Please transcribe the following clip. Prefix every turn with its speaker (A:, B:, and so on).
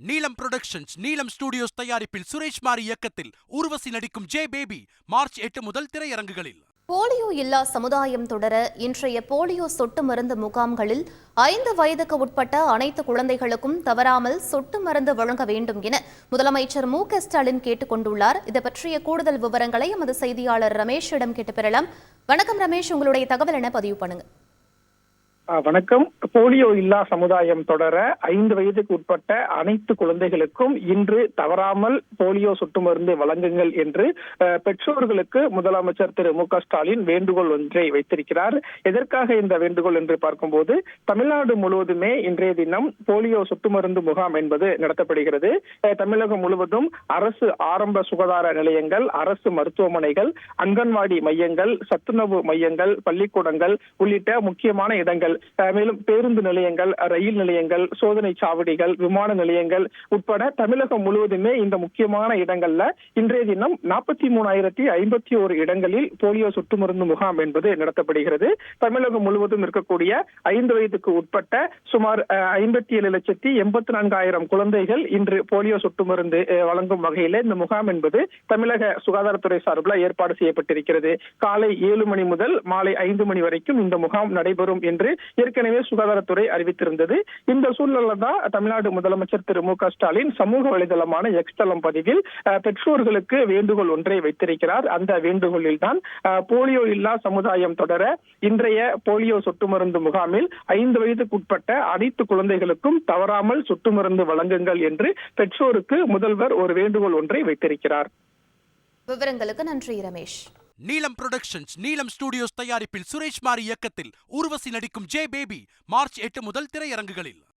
A: நீலம் புரொடக்ஷன்ஸ், நீலம் ஸ்டுடியோஸ் தயாரிப்பில் சுரேஷ் மாரி இயக்கத்தில் ஊர்வசி நடிக்கும் ஜே பேபி மார்ச் 8 முதல் திரையரங்குகளில்.
B: போலியோ இல்லா சமுதாயம் தொடர இன்றைய போலியோ சொட்டு மருந்து முகாம்களில் 5 வயதுக்கு உட்பட்ட அனைத்து குழந்தைகளுக்கும் தவறாமல் சொட்டு மருந்து வழங்க வேண்டும் என முதலமைச்சர் மு.க.ஸ்டாலின் கேட்டுக் கொண்டுள்ளார். இது பற்றிய கூடுதல் விவரங்களை எமது செய்தியாளர் ரமேஷிடம் கேட்டு பெறலாம். வணக்கம் ரமேஷ், உங்களுடைய தகவல் என பதிவு பண்ணுங்க.
C: வணக்கம். போலியோ இல்லா சமுதாயம் தொடர 5 வயதுக்கு உட்பட்ட அனைத்து குழந்தைகளுக்கும் இன்று தவறாமல் போலியோ சொட்டு மருந்து வழங்குங்கள் என்று பெற்றோர்களுக்கு முதலமைச்சர் திரு மு.க.ஸ்டாலின் வேண்டுகோள் ஒன்றை வைத்திருக்கிறார். எதற்காக இந்த வேண்டுகோள் என்று பார்க்கும்போது, தமிழ்நாடு முழுவதுமே இன்றைய தினம் போலியோ சொட்டு மருந்து முகாம் என்பது நடத்தப்படுகிறது. தமிழகம் முழுவதும் அரசு ஆரம்ப சுகாதார நிலையங்கள், அரசு மருத்துவமனைகள், அங்கன்வாடி மையங்கள், சத்துணவு மையங்கள், பள்ளிக்கூடங்கள் உள்ளிட்ட முக்கியமான இடங்கள், மேலும் பேருந்து நிலையங்கள், ரயில் நிலையங்கள், சோதனை சாவடிகள், விமான நிலையங்கள் உட்பட தமிழகம் முழுவதுமே இந்த முக்கியமான இடங்கள்ல இன்றைய தினம் 43,051 இடங்களில் போலியோ சொட்டு மருந்து முகாம் என்பது நடத்தப்படுகிறது. தமிழகம் முழுவதும் இருக்கக்கூடிய 5 வயதுக்கு உட்பட்ட சுமார் 57,84,000 குழந்தைகள் இன்று போலியோ சொட்டு மருந்து வழங்கும் வகையில் இந்த முகாம் என்பது தமிழக சுகாதாரத்துறை சார்பில் ஏற்பாடு செய்யப்பட்டிருக்கிறது. காலை 7 மணி முதல் மாலை 5 மணி வரைக்கும் இந்த முகாம் நடைபெறும் என்று ஏற்கனவே சுகாதாரத்துறை அறிவித்திருந்தது. இந்த சூழ்நிலை தான் தமிழ்நாடு முதலமைச்சர் திரு மு.க.ஸ்டாலின் சமூக வலைதளமான எக்ஸ் தளம் பதிவில் பெற்றோர்களுக்கு வேண்டுகோள் ஒன்றை வைத்திருக்கிறார். அந்த வேண்டுகோளில் தான் போலியோ இல்லா சமுதாயம் தொடர இன்றைய போலியோ சொட்டு மருந்து முகாமில் 5 வயதுக்கு உட்பட்ட அனைத்து குழந்தைகளுக்கும் தவறாமல் சொட்டு மருந்து வழங்குங்கள் என்று பெற்றோருக்கு முதல்வர் ஒரு வேண்டுகோள் ஒன்றை வைத்திருக்கிறார்.
B: விவரங்களுக்கு நன்றி ரமேஷ்.
A: நீலம் புரொடக்ஷன்ஸ், நீலம் ஸ்டுடியோஸ் தயாரிப்பில் சுரேஷ் மாரி இயக்கத்தில் ஊர்வசி நடிக்கும் ஜே பேபி மார்ச் 8 முதல் திரையரங்குகளில்.